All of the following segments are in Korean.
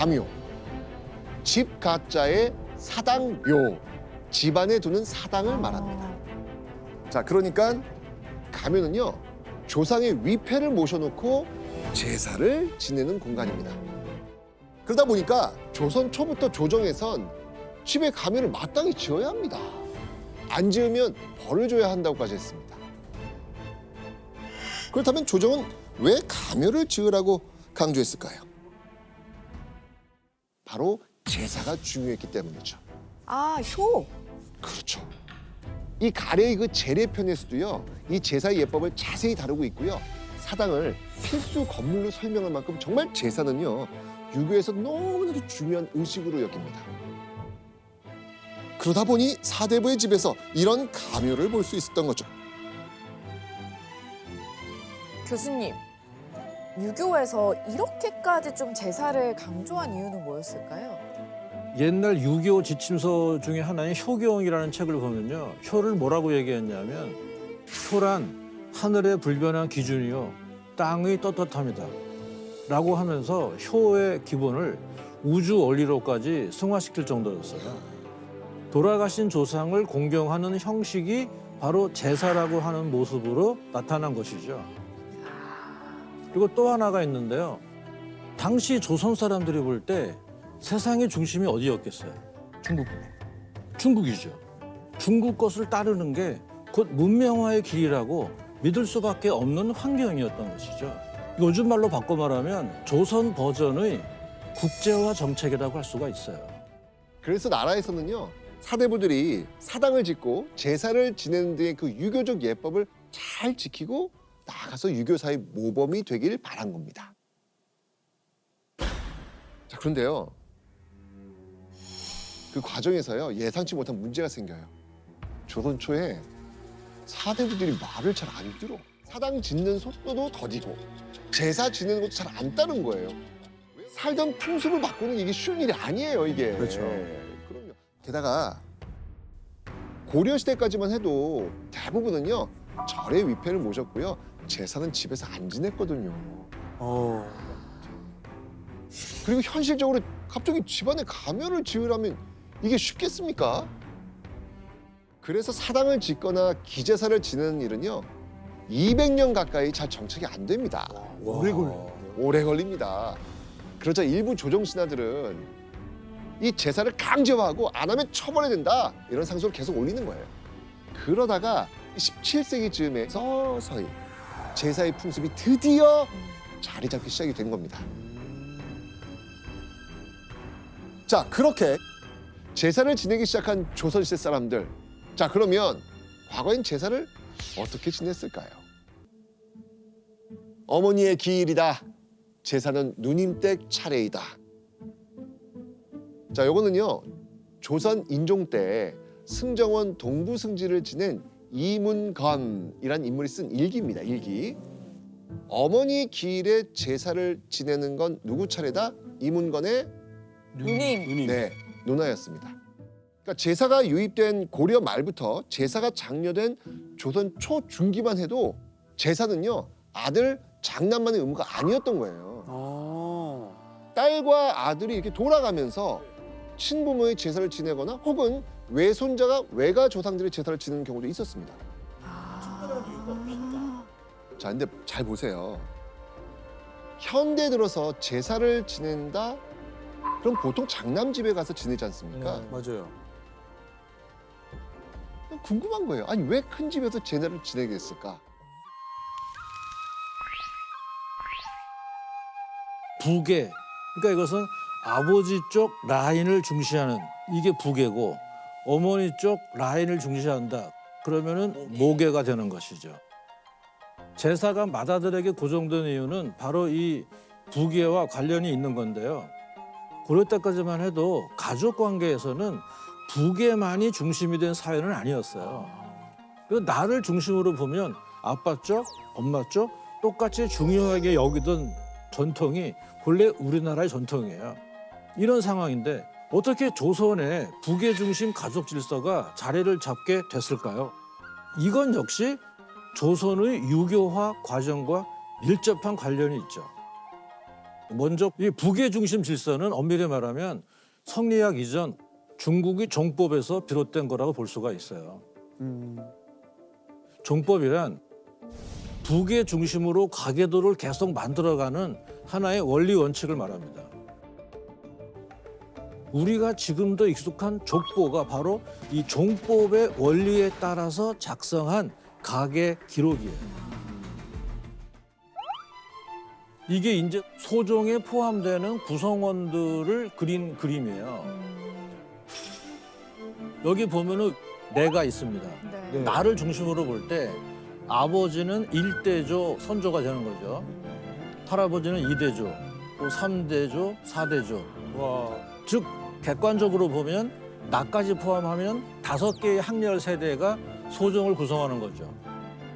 가묘, 집 가자의 사당묘, 집안에 두는 사당을 말합니다. 자, 그러니까 가묘는요, 조상의 위패를 모셔놓고 제사를 지내는 공간입니다. 그러다 보니까 조선 초부터 조정에선 집에 가묘를 마땅히 지어야 합니다. 안 지으면 벌을 줘야 한다고까지 했습니다. 그렇다면 조정은 왜 가묘를 지으라고 강조했을까요? 바로 제사가 중요했기 때문이죠. 아, 효. 그렇죠. 이 가래의 그 제례편에서도요, 이 제사의 예법을 자세히 다루고 있고요. 사당을 필수 건물로 설명할 만큼 정말 제사는요, 유교에서 너무나도 중요한 의식으로 여깁니다. 그러다 보니 사대부의 집에서 이런 가묘를 볼 수 있었던 거죠. 교수님, 유교에서 이렇게까지 좀 제사를 강조한 이유는 뭐였을까요? 옛날 6.25 지침서 중에 하나인 효경이라는 책을 보면요. 효를 뭐라고 얘기했냐면 효란 하늘의 불변한 기준이요. 땅의 떳떳함이다. 라고 하면서 효의 기본을 우주 원리로까지 승화시킬 정도였어요. 돌아가신 조상을 공경하는 형식이 바로 제사라고 하는 모습으로 나타난 것이죠. 그리고 또 하나가 있는데요. 당시 조선 사람들이 볼 때 세상의 중심이 어디였겠어요? 중국이죠. 중국 것을 따르는 게 곧 문명화의 길이라고 믿을 수밖에 없는 환경이었던 것이죠. 요즘 말로 바꿔 말하면 조선 버전의 국제화 정책이라고 할 수가 있어요. 그래서 나라에서는요, 사대부들이 사당을 짓고 제사를 지내는 등의 그 유교적 예법을 잘 지키고 나아가서 유교사의 모범이 되길 바란 겁니다. 자, 그런데요, 그 과정에서요, 예상치 못한 문제가 생겨요. 조선 초에 사대부들이 말을 잘 안 들어. 사당 짓는 속도도 더디고 제사 지내는 것도 잘 안 따른 거예요. 살던 풍습을 바꾸는 게 이게 쉬운 일이 아니에요, 이게. 그렇죠. 그럼요. 게다가 고려 시대까지만 해도 대부분은요, 절의 위패를 모셨고요, 제사는 집에서 안 지냈거든요. 그리고 현실적으로 갑자기 집안에 가묘를 지으라면 이게 쉽겠습니까? 그래서 사당을 짓거나 기제사를 지내는 일은요, 200년 가까이 잘 정착이 안 됩니다. 오래 걸립니다. 그러자 일부 조정 신하들은 이 제사를 강제화하고 안 하면 처벌해야 된다, 이런 상소를 계속 올리는 거예요. 그러다가 17세기 즈음에 서서히 제사의 풍습이 드디어 자리 잡기 시작이 된 겁니다. 자, 그렇게 제사를 지내기 시작한 조선시대 사람들. 자, 그러면 과거엔 제사를 어떻게 지냈을까요? 어머니의 기일이다. 제사는 누님댁 차례이다. 자, 요거는요, 조선 인종 때 승정원 동부승지를 지낸 이문건이란 인물이 쓴 일기입니다. 일기. 어머니 기일에 제사를 지내는 건 누구 차례다? 이문건의 누님. 네, 누나였습니다. 그러니까 제사가 유입된 고려 말부터 제사가 장려된 조선 초중기만 해도 제사는요, 아들 장남만의 의무가 아니었던 거예요. 딸과 아들이 이렇게 돌아가면서 친부모의 제사를 지내거나 혹은 외손자가 외가 조상들의 제사를 지내는 경우도 있었습니다. 자, 근데 잘 보세요. 현대 들어서 제사를 지낸다? 그럼 보통 장남 집에 가서 지내지 않습니까? 맞아요. 궁금한 거예요. 아니, 왜 큰 집에서 제사를 지내겠을까? 부계. 그러니까 이것은 아버지 쪽 라인을 중시하는 이게 부계고 어머니 쪽 라인을 중시한다. 그러면은 모계가 되는 것이죠. 제사가 맏아들에게 고정된 이유는 바로 이 부계와 관련이 있는 건데요. 고려 때까지만 해도 가족 관계에서는 부계만이 중심이 된 사회는 아니었어요. 그리고 나를 중심으로 보면 아빠 쪽, 엄마 쪽 똑같이 중요하게 여기던 전통이 본래 우리나라의 전통이에요. 이런 상황인데 어떻게 조선의 부계 중심 가족 질서가 자리를 잡게 됐을까요? 이건 역시 조선의 유교화 과정과 밀접한 관련이 있죠. 먼저 이 북의 중심 질서는 엄밀히 말하면 성리학 이전 중국의 종법에서 비롯된 거라고 볼 수가 있어요. 종법이란 북의 중심으로 가계도를 계속 만들어가는 하나의 원리 원칙을 말합니다. 우리가 지금도 익숙한 족보가 바로 이 종법의 원리에 따라서 작성한 가계 기록이에요. 이게 이제 소종에 포함되는 구성원들을 그린 그림이에요. 여기 보면은 내가 있습니다. 네. 나를 중심으로 볼 때 아버지는 1대조 선조가 되는 거죠. 할아버지는 2대조, 또 3대조, 4대조. 즉 객관적으로 보면 나까지 포함하면 5개의 학렬 세대가 소종을 구성하는 거죠.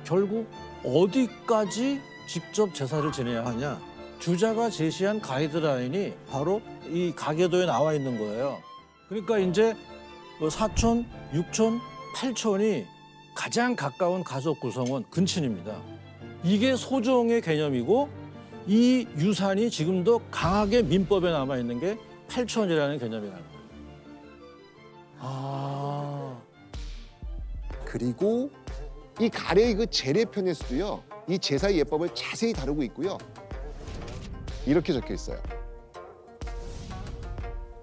결국 어디까지 직접 제사를 지내야 하냐? 주자가 제시한 가이드라인이 바로 이 가계도에 나와 있는 거예요. 그러니까 이제 뭐 사촌, 육촌, 팔촌이 가장 가까운 가족 구성원 근친입니다. 이게 소종의 개념이고 이 유산이 지금도 강하게 민법에 남아 있는 게 팔촌이라는 개념이라는 거예요. 그리고 이 가래의 그 제례편에서도요, 이 제사의 예법을 자세히 다루고 있고요. 이렇게 적혀 있어요.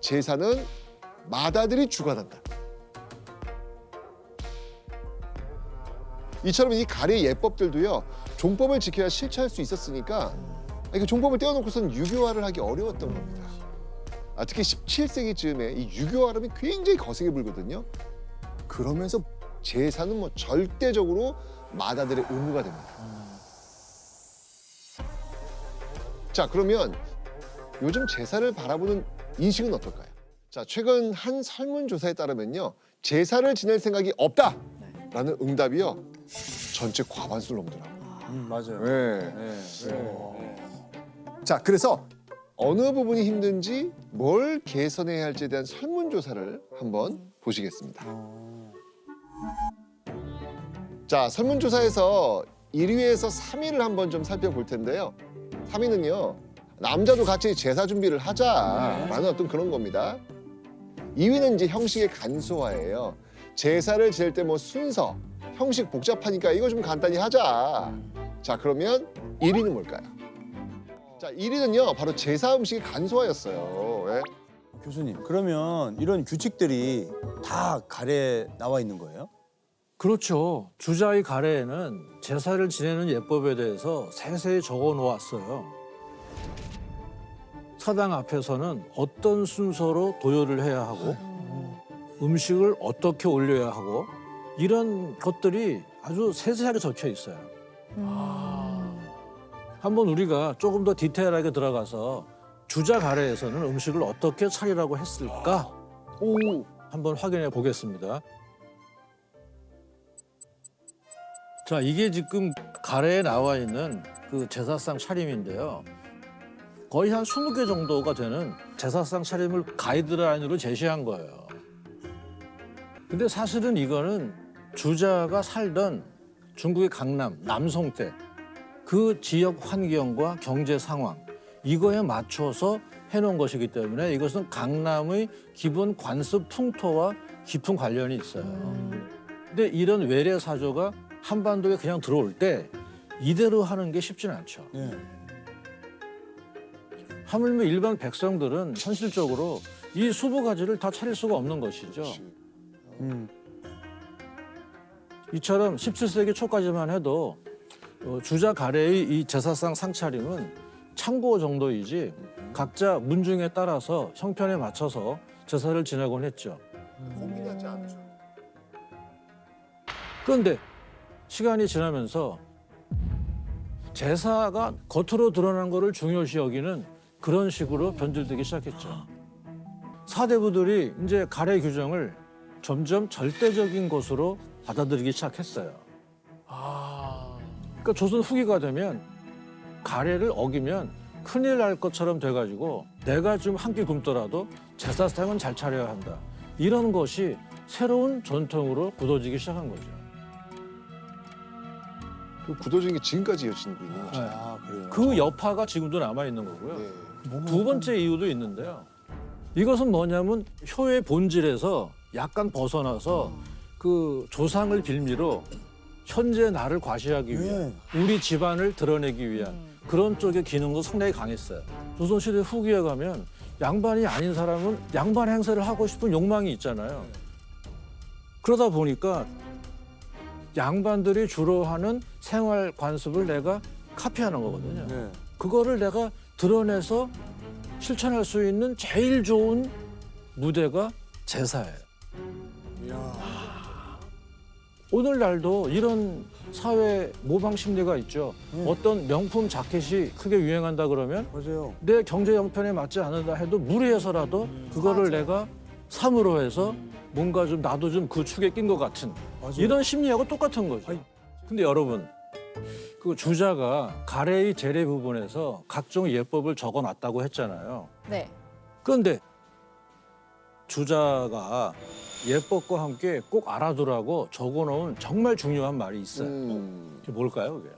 제사는 맏아들이 주관한다. 이처럼 이 가래의 예법들도요, 종법을 지켜야 실천할 수 있었으니까 그 종법을 떼어놓고선 유교화를 하기 어려웠던 겁니다. 특히 17세기쯤에 이 유교화름이 굉장히 거세게 불거든요. 그러면서 제사는 뭐 절대적으로 맏아들의 의무가 됩니다. 자, 그러면 요즘 제사를 바라보는 인식은 어떨까요? 자, 최근 한 설문조사에 따르면요, 제사를 지낼 생각이 없다라는 응답이요, 전체 과반수를 넘더라고요. 맞아요. 네. 자, 그래서 어느 부분이 힘든지 뭘 개선해야 할지에 대한 설문조사를 한번 보시겠습니다. 자, 설문조사에서 1위에서 3위를 한번 좀 살펴볼 텐데요. 3위는요, 남자도 같이 제사 준비를 하자라는 어떤 그런 겁니다. 2위는 이제 형식의 간소화예요. 제사를 지낼 때 뭐 순서, 형식 복잡하니까 이거 좀 간단히 하자. 자, 그러면 1위는 뭘까요? 자, 1위는요, 바로 제사 음식의 간소화였어요. 예? 교수님, 그러면 이런 규칙들이 다 가래에 나와 있는 거예요? 그렇죠. 주자의 가래에는 제사를 지내는 예법에 대해서 세세히 적어 놓았어요. 사당 앞에서는 어떤 순서로 도열을 해야 하고 음식을 어떻게 올려야 하고 이런 것들이 아주 세세하게 적혀 있어요. 한번 우리가 조금 더 디테일하게 들어가서 주자 가래에서는 음식을 어떻게 차리라고 했을까? 한번 확인해 보겠습니다. 자, 이게 지금 가래에 나와 있는 그 제사상 차림인데요. 거의 한 20개 정도가 되는 제사상 차림을 가이드라인으로 제시한 거예요. 근데 사실은 이거는 주자가 살던 중국의 강남, 남송 때 그 지역 환경과 경제 상황 이거에 맞춰서 해놓은 것이기 때문에 이것은 강남의 기본 관습 풍토와 깊은 관련이 있어요. 근데 이런 외래 사조가 한반도에 그냥 들어올 때 이대로 하는 게 쉽지는 않죠. 네. 하물며 일반 백성들은 현실적으로 이 20가지를 다 차릴 수가 없는 것이죠. 이처럼 17세기 초까지만 해도 주자 가래의 이 제사상 상차림은 참고 정도이지 각자 문중에 따라서 형편에 맞춰서 제사를 지내곤 했죠. 고민하지 않죠. 그런데 시간이 지나면서 제사가 겉으로 드러난 거를 중요시 여기는 그런 식으로 변질되기 시작했죠. 사대부들이 이제 가래 규정을 점점 절대적인 것으로 받아들이기 시작했어요. 그러니까 조선 후기가 되면 가래를 어기면 큰일 날 것처럼 돼가지고 내가 좀 한 끼 굶더라도 제사상은 잘 차려야 한다. 이런 것이 새로운 전통으로 굳어지기 시작한 거죠. 그 굳어진 게 지금까지 이어지고 있는 거죠. 아, 그래요. 그 여파가 지금도 남아 있는 거고요. 네. 두 번째 이유도 있는데요. 이것은 뭐냐면 효의 본질에서 약간 벗어나서 그 조상을 빌미로 현재 나를 과시하기 위한 우리 집안을 드러내기 위한 그런 쪽의 기능도 상당히 강했어요. 조선시대 후기에 가면 양반이 아닌 사람은 양반 행세를 하고 싶은 욕망이 있잖아요. 그러다 보니까 양반들이 주로 하는 생활 관습을 내가 카피하는 거거든요. 네. 그거를 내가 드러내서 실천할 수 있는 제일 좋은 무대가 제사예요. 오늘날도 이런 사회 모방 심리가 있죠. 어떤 명품 자켓이 크게 유행한다 그러면 맞아요. 내 경제 형편에 맞지 않는다 해도 무리해서라도 그거를 내가 삼으로 해서 뭔가 좀 나도 좀 그 축에 낀 것 같은 맞아요. 이런 심리하고 똑같은 거죠. 근데 여러분 그 주자가 가래의 재래 부분에서 각종 예법을 적어놨다고 했잖아요. 네. 그런데 주자가 예법과 함께 꼭 알아두라고 적어놓은 정말 중요한 말이 있어요. 그게 뭘까요, 그게?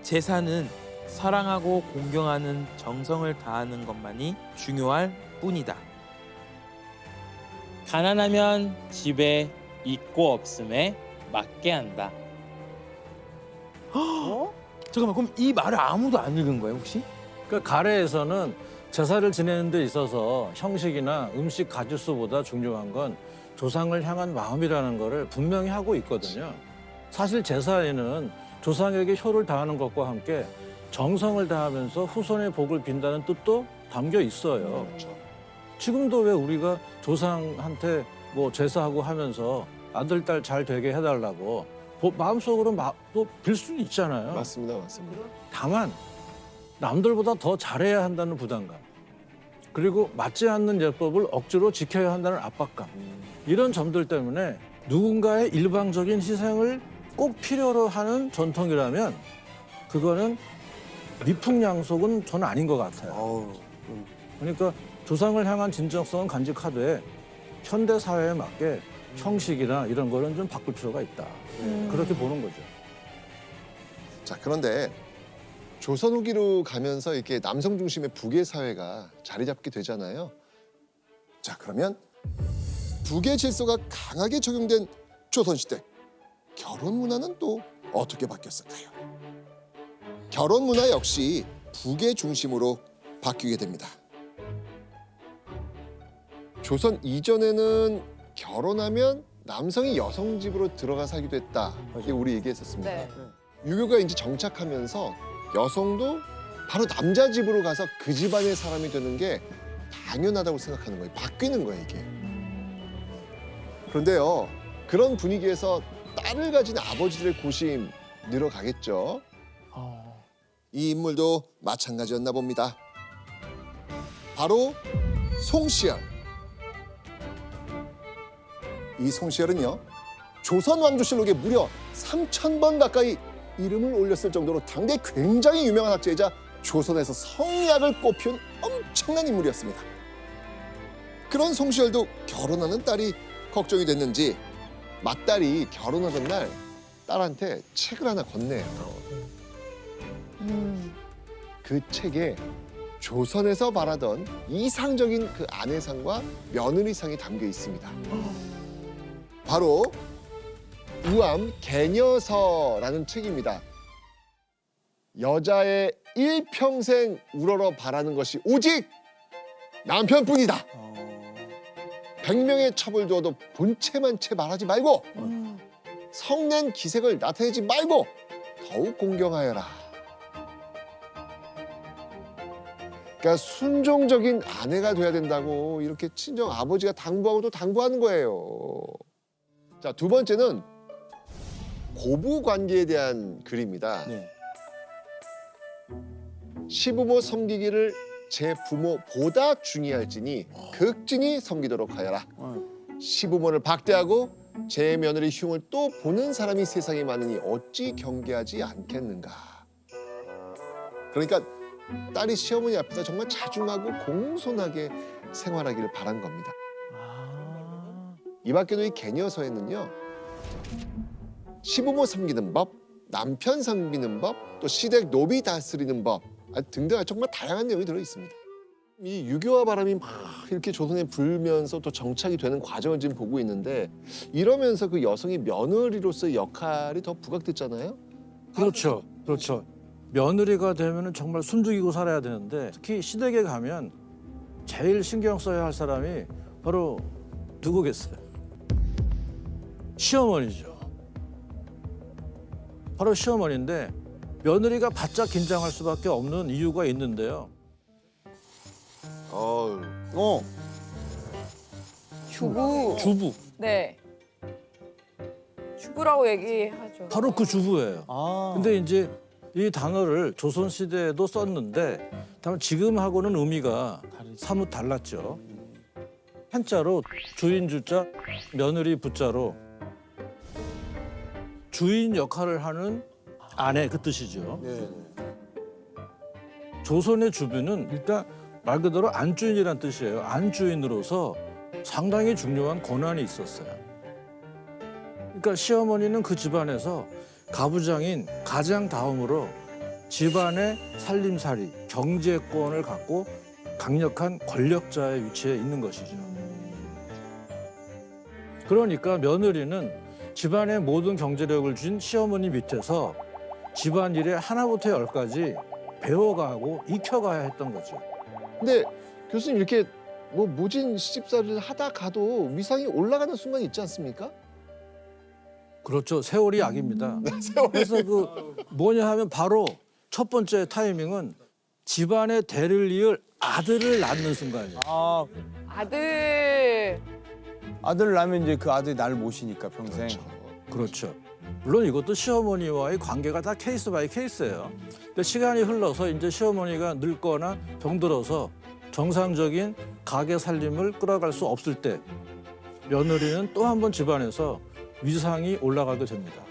제사는 사랑하고 공경하는 정성을 다하는 것만이 중요할 뿐이다. 가난하면 집에 있고 없음에 맞게 한다. 잠깐만, 그럼 이 말을 아무도 안 읽은 거예요, 혹시? 그러니까 가래에서는 제사를 지내는 데 있어서 형식이나 음식 가짓수보다 중요한 건 조상을 향한 마음이라는 거를 분명히 하고 있거든요. 사실 제사에는 조상에게 효를 다하는 것과 함께 정성을 다하면서 후손의 복을 빈다는 뜻도 담겨 있어요. 지금도 왜 우리가 조상한테 뭐 제사하고 하면서 아들, 딸 잘 되게 해달라고 마음속으로 또 빌 수는 있잖아요. 맞습니다, 맞습니다. 다만 남들보다 더 잘해야 한다는 부담감, 그리고 맞지 않는 예법을 억지로 지켜야 한다는 압박감, 이런 점들 때문에 누군가의 일방적인 희생을 꼭 필요로 하는 전통이라면 그거는 미풍양속은 저는 아닌 것 같아요. 그러니까 조상을 향한 진정성은 간직하되 현대 사회에 맞게 형식이나 이런 거는 좀 바꿀 필요가 있다. 그렇게 보는 거죠. 자, 그런데 조선 후기로 가면서 이렇게 남성 중심의 북의 사회가 자리 잡게 되잖아요. 자, 그러면 북의 질서가 강하게 적용된 조선시대 결혼 문화는 또 어떻게 바뀌었을까요? 결혼 문화 역시 북의 중심으로 바뀌게 됩니다. 조선 이전에는 결혼하면 남성이 여성 집으로 들어가 살기도 했다. 이게 우리 얘기했었습니다. 네. 유교가 이제 정착하면서 여성도 바로 남자 집으로 가서 그 집안의 사람이 되는 게 당연하다고 생각하는 거예요. 바뀌는 거예요, 이게. 그런데요, 그런 분위기에서 딸을 가진 아버지들의 고심 늘어가겠죠. 이 인물도 마찬가지였나 봅니다. 바로 송시열. 이 송시열은요, 조선 왕조실록에 무려 3,000번 가까이 이름을 올렸을 정도로 당대 굉장히 유명한 학자이자 조선에서 성리학을 꽃피운 엄청난 인물이었습니다. 그런 송시열도 결혼하는 딸이 걱정이 됐는지 맏딸이 결혼하던 날 딸한테 책을 하나 건네요. 그 책에 조선에서 바라던 이상적인 그 아내상과 며느리상이 담겨 있습니다. 바로 우암 개녀서라는 책입니다. 여자의 일평생 우러러 바라는 것이 오직 남편뿐이다. 100명의 첩을 두어도 본체만 채 말하지 말고 성낸 기색을 나타내지 말고 더욱 공경하여라. 그러니까 순종적인 아내가 돼야 된다고 이렇게 친정 아버지가 당부하고 또 당부하는 거예요. 자, 두 번째는 고부 관계에 대한 글입니다. 네. 시부모 섬기기를 제 부모보다 중요할지니 극진히 섬기도록 하여라. 시부모를 박대하고 제 며느리 흉을 또 보는 사람이 세상에 많으니 어찌 경계하지 않겠는가. 그러니까 딸이 시어머니 앞에서 정말 자중하고 공손하게 생활하기를 바란 겁니다. 이 밖에도 이 개녀서에는요, 시부모 섬기는 법, 남편 섬기는 법, 또 시댁 노비 다스리는 법 등등 정말 다양한 내용이 들어 있습니다. 이 유교와 바람이 막 이렇게 조선에 불면서 또 정착이 되는 과정을 지금 보고 있는데 이러면서 그 여성이 며느리로서의 역할이 더 부각됐잖아요. 그렇죠. 그렇죠. 며느리가 되면은 정말 숨죽이고 살아야 되는데 특히 시댁에 가면 제일 신경 써야 할 사람이 바로 누구겠어요? 시어머니죠. 바로 시어머니인데 며느리가 바짝 긴장할 수밖에 없는 이유가 있는데요. 어. 주부. 주부. 네. 주부라고 얘기하죠. 바로 그 주부예요. 아. 근데 이제 이 단어를 조선 시대에도 썼는데 다만 지금하고는 의미가 사뭇 달랐죠. 한자로 주인 주자, 며느리 부자로 주인 역할을 하는 아내 그 뜻이죠. 네. 조선의 주부는 일단 말 그대로 안주인이란 뜻이에요. 안주인으로서 상당히 중요한 권한이 있었어요. 그러니까 시어머니는 그 집안에서 가부장인 가장 다음으로 집안의 살림살이, 경제권을 갖고 강력한 권력자의 위치에 있는 것이죠. 그러니까 며느리는 집안의 모든 경제력을 쥔 시어머니 밑에서 집안일에 하나부터 열까지 배워가고 익혀가야 했던 거죠. 근데 교수님 이렇게 뭐 모진 시집살이를 하다 가도 위상이 올라가는 순간이 있지 않습니까? 그렇죠. 세월이 약입니다. 그래서 그 뭐냐 하면 바로 첫 번째 타이밍은 집안의 대를 이을 아들을 낳는 순간이에요. 아, 아들. 아들 낳으면 이제 그 아들이 나를 모시니까 평생. 그렇죠. 물론 이것도 시어머니와의 관계가 다 케이스 바이 케이스예요. 근데 시간이 흘러서 이제 시어머니가 늙거나 병들어서 정상적인 가게 살림을 끌어갈 수 없을 때 며느리는 또 한 번 집안에서 위상이 올라가게 됩니다.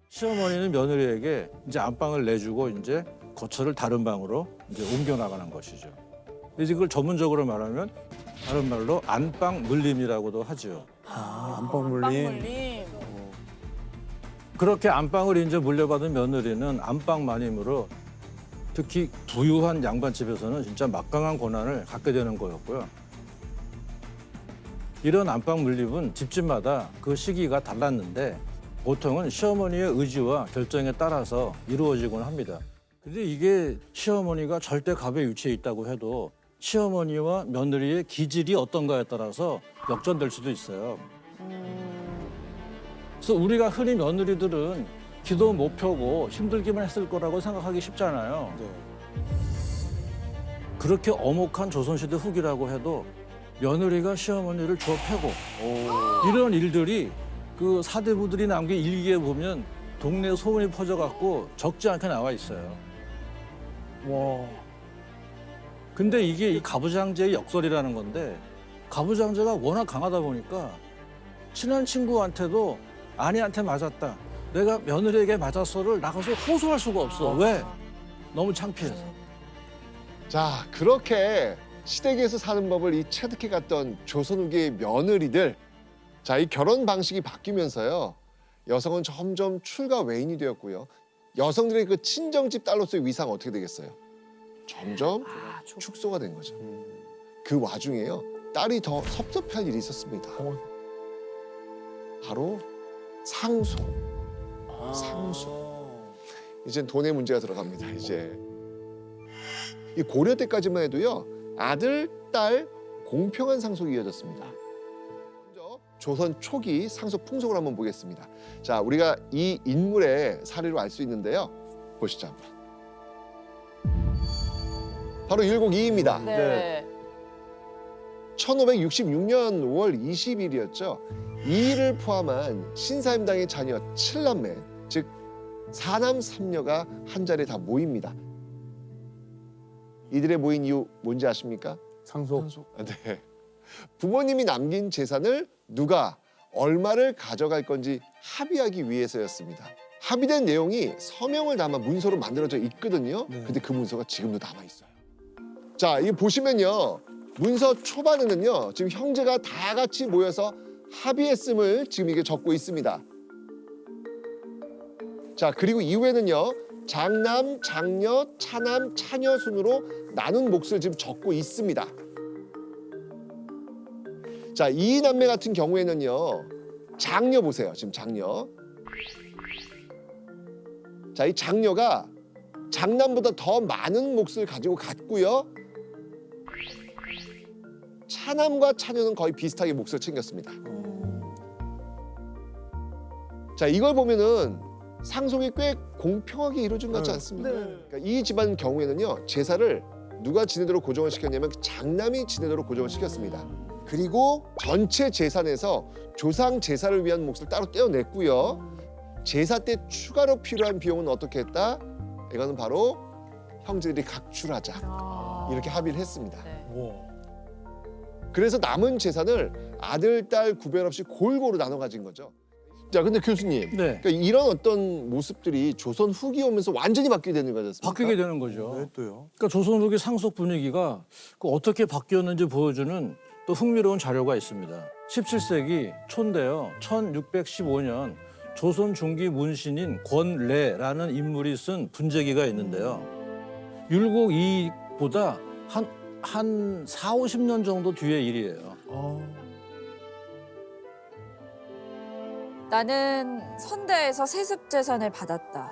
시어머니는 며느리에게 이제 안방을 내주고 이제 거처를 다른 방으로 이제 옮겨 나가는 것이죠. 이제 그걸 전문적으로 말하면 다른 말로 안방 물림이라고도 하죠. 아, 안방 물림. 빵물림. 그렇게 안방을 이제 물려받은 며느리는 안방 마님으로 특히 부유한 양반집에서는 진짜 막강한 권한을 갖게 되는 거였고요. 이런 안방 물림은 집집마다 그 시기가 달랐는데 보통은 시어머니의 의지와 결정에 따라서 이루어지곤 합니다. 근데 이게 시어머니가 절대 갑의 위치에 있다고 해도 시어머니와 며느리의 기질이 어떤가에 따라서 역전될 수도 있어요. 그래서 우리가 흔히 며느리들은 기도 못 펴고 힘들기만 했을 거라고 생각하기 쉽잖아요. 네. 그렇게 엄혹한 조선시대 후기라고 해도 며느리가 시어머니를 주워 패고 이런 일들이 그 사대부들이 남긴 일기에 보면 동네 소문이 퍼져갖고 적지 않게 나와 있어요. 와. 근데 이게 이 가부장제의 역설이라는 건데 가부장제가 워낙 강하다 보니까 친한 친구한테도 아내한테 맞았다. 내가 며느리에게 맞았어를 나가서 호소할 수가 없어. 왜? 너무 창피해서. 자, 그렇게 시댁에서 사는 법을 이 체득해 갔던 조선 후기의 며느리들. 자, 이 결혼 방식이 바뀌면서요. 여성은 점점 출가 외인이 되었고요. 여성들의 그 친정집 딸로서의 위상은 어떻게 되겠어요? 점점 축소가 된 거죠. 그 와중에요. 딸이 더 섭섭한 일이 있었습니다. 바로 상속. 상속. 이젠 돈의 문제가 들어갑니다. 이제 이 고려 때까지만 해도요. 아들, 딸 공평한 상속이 이어졌습니다. 먼저 조선 초기 상속 풍속을 한번 보겠습니다. 자, 우리가 이 인물의 사례로 알 수 있는데요. 보시죠 한번. 바로 율곡이입니다. 네. 1566년 5월 20일이었죠. 이일을 포함한 신사임당의 자녀 7남매, 즉 4남 3녀가 한 자리에 다 모입니다. 이들의 모인 이유 뭔지 아십니까? 상속. 네. 부모님이 남긴 재산을 누가 얼마를 가져갈 건지 합의하기 위해서였습니다. 합의된 내용이 서명을 담아 문서로 만들어져 있거든요. 네. 근데 그 문서가 지금도 남아 있어요. 자, 이 보시면요. 문서 초반에는요. 지금 형제가 다 같이 모여서 합의했음을 지금 이게 적고 있습니다. 자, 그리고 이후에는요. 장남, 장녀, 차남, 차녀 순으로 나눈 몫을 지금 적고 있습니다. 자, 이 남매 같은 경우에는요. 장녀 보세요. 지금 장녀. 자, 이 장녀가 장남보다 더 많은 몫을 가지고 갔고요. 차남과 차녀는 거의 비슷하게 몫을 챙겼습니다. 자, 이걸 보면은 상속이 꽤 공평하게 이루어진 것 같지 않습니까? 그러니까 이 집안 경우에는요. 제사를 누가 지네대로 고정을 시켰냐면 장남이 지네대로 고정을 시켰습니다. 그리고 전체 재산에서 조상 제사를 위한 몫을 따로 떼어냈고요. 제사 때 추가로 필요한 비용은 어떻게 했다? 이거는 바로 형제들이 각출하자. 이렇게 합의를 했습니다. 네. 와. 그래서 남은 재산을 아들, 딸 구별 없이 골고루 나눠 가진 거죠. 자, 근데 교수님, 네. 그러니까 이런 어떤 모습들이 조선 후기 오면서 완전히 바뀌게 되는 거지 않습니까? 바뀌게 되는 거죠. 왜 또요? 그러니까 조선 후기 상속 분위기가 그 어떻게 바뀌었는지 보여주는 또 흥미로운 자료가 있습니다. 17세기 초인데요. 1615년 조선 중기 문신인 권례라는 인물이 쓴 분재기가 있는데요. 율곡 이보다 한 4, 50년 정도 뒤의 일이에요. 나는 선대에서 세습 재산을 받았다.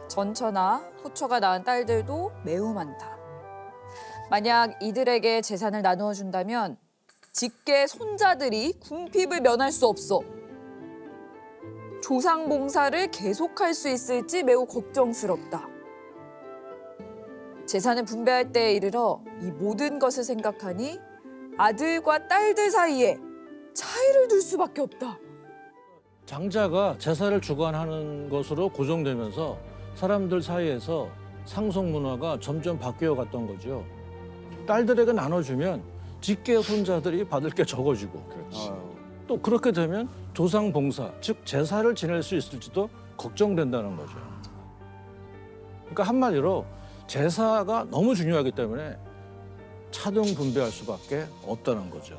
전처나 후처가 낳은 딸들도 매우 많다. 만약 이들에게 재산을 나누어 준다면 직계 손자들이 궁핍을 면할 수 없어. 조상 봉사를 계속할 수 있을지 매우 걱정스럽다. 재산을 분배할 때에 이르러 이 모든 것을 생각하니 아들과 딸들 사이에 차이를 둘 수밖에 없다. 장자가 제사를 주관하는 것으로 고정되면서 사람들 사이에서 상속 문화가 점점 바뀌어 갔던 거죠. 딸들에게 나눠주면 직계 손자들이 받을 게 적어지고 또 그렇게 되면 조상 봉사, 즉 제사를 지낼 수 있을지도 걱정된다는 거죠. 그러니까 한마디로 제사가 너무 중요하기 때문에 차등 분배할 수밖에 없다는 거죠.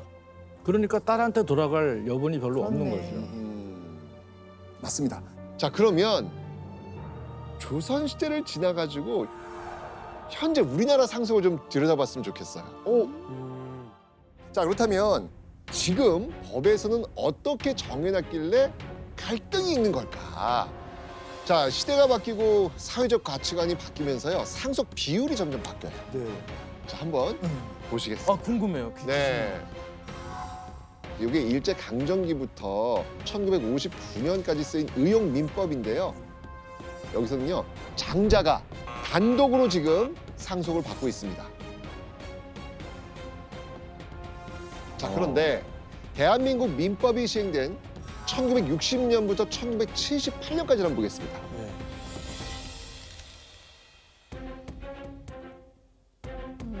그러니까 딸한테 돌아갈 여분이 별로 없는 그렇네. 거죠. 맞습니다. 자, 그러면 조선 시대를 지나가지고 현재 우리나라 상속을 좀 들여다봤으면 좋겠어요. 자, 그렇다면 지금 법에서는 어떻게 정해놨길래 갈등이 있는 걸까? 자, 시대가 바뀌고 사회적 가치관이 바뀌면서요. 상속 비율이 점점 바뀌어요. 네. 자, 한번 보시겠습니다. 궁금해요. 네. 이게 일제 강점기부터 1959년까지 쓰인 의용 민법인데요. 여기서는요. 장자가 단독으로 지금 상속을 받고 있습니다. 자, 그런데 대한민국 민법이 시행된 1960년부터 1978년까지를 한번 보겠습니다. 네.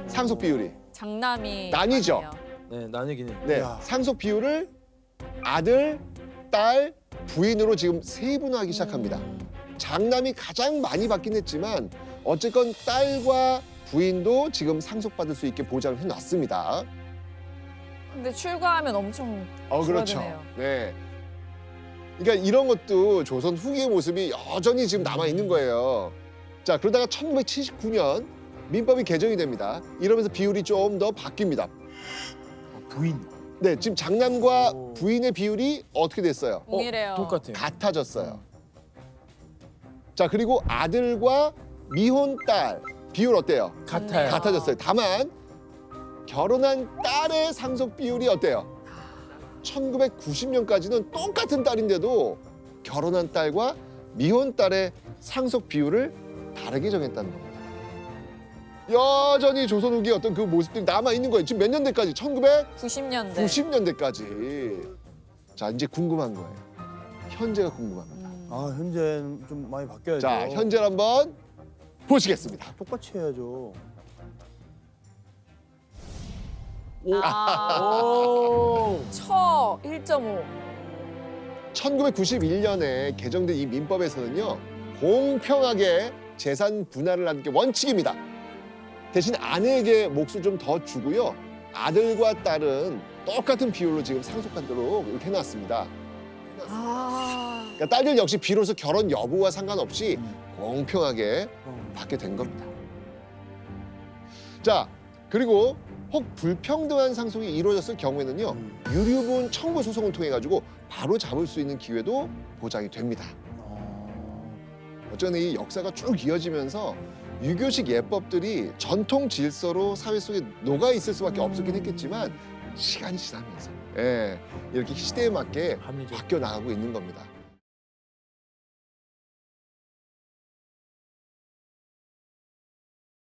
상속 비율이 장남이 나뉘죠? 많네요. 네, 나뉘긴 해요. 네, 야. 상속 비율을 아들, 딸, 부인으로 지금 세분화하기 시작합니다. 장남이 가장 많이 받긴 했지만 어쨌건 딸과 부인도 지금 상속받을 수 있게 보장을 해놨습니다. 근데 출가하면 엄청 그렇죠. 줄어드네요. 네. 그러니까 이런 것도 조선 후기의 모습이 여전히 지금 남아 있는 거예요. 자, 그러다가 1979년 민법이 개정이 됩니다. 이러면서 비율이 좀 더 바뀝니다. 부인. 네, 지금 장남과 오. 부인의 비율이 어떻게 됐어요? 동일해요. 똑같아요. 같아졌어요. 자, 그리고 아들과 미혼 딸 비율 어때요? 같아요. 같아졌어요. 다만 결혼한 딸의 상속 비율이 어때요? 1990년까지는 똑같은 딸인데도 결혼한 딸과 미혼 딸의 상속 비율을 다르게 정했다는 겁니다. 여전히 조선 후기 어떤 그 모습들이 남아 있는 거예요. 지금 몇 년대까지? 90년대. 1990년대까지. 자, 이제 궁금한 거예요. 현재가 궁금합니다. 아, 현재는 좀 많이 바뀌어야죠. 자, 현재를 한번 보시겠습니다. 똑같이 해야죠. 처 1.5. 1991년에 개정된 이 민법에서는요. 공평하게 재산 분할을 하는 게 원칙입니다. 대신 아내에게 몫을 좀 더 주고요. 아들과 딸은 똑같은 비율로 지금 상속하도록 이렇게 해놨습니다. 아. 그러니까 딸들 역시 비로소 결혼 여부와 상관없이 공평하게 받게 된 겁니다. 자, 그리고 혹 불평등한 상속이 이루어졌을 경우에는요, 유류분 청구 소송을 통해 가지고 바로 잡을 수 있는 기회도 보장이 됩니다. 어쩌면 이 역사가 쭉 이어지면서 유교식 예법들이 전통 질서로 사회 속에 녹아 있을 수밖에 없었긴 했겠지만 시간이 지나면서 이렇게 시대에 맞게 합리적. 바뀌어 나가고 있는 겁니다.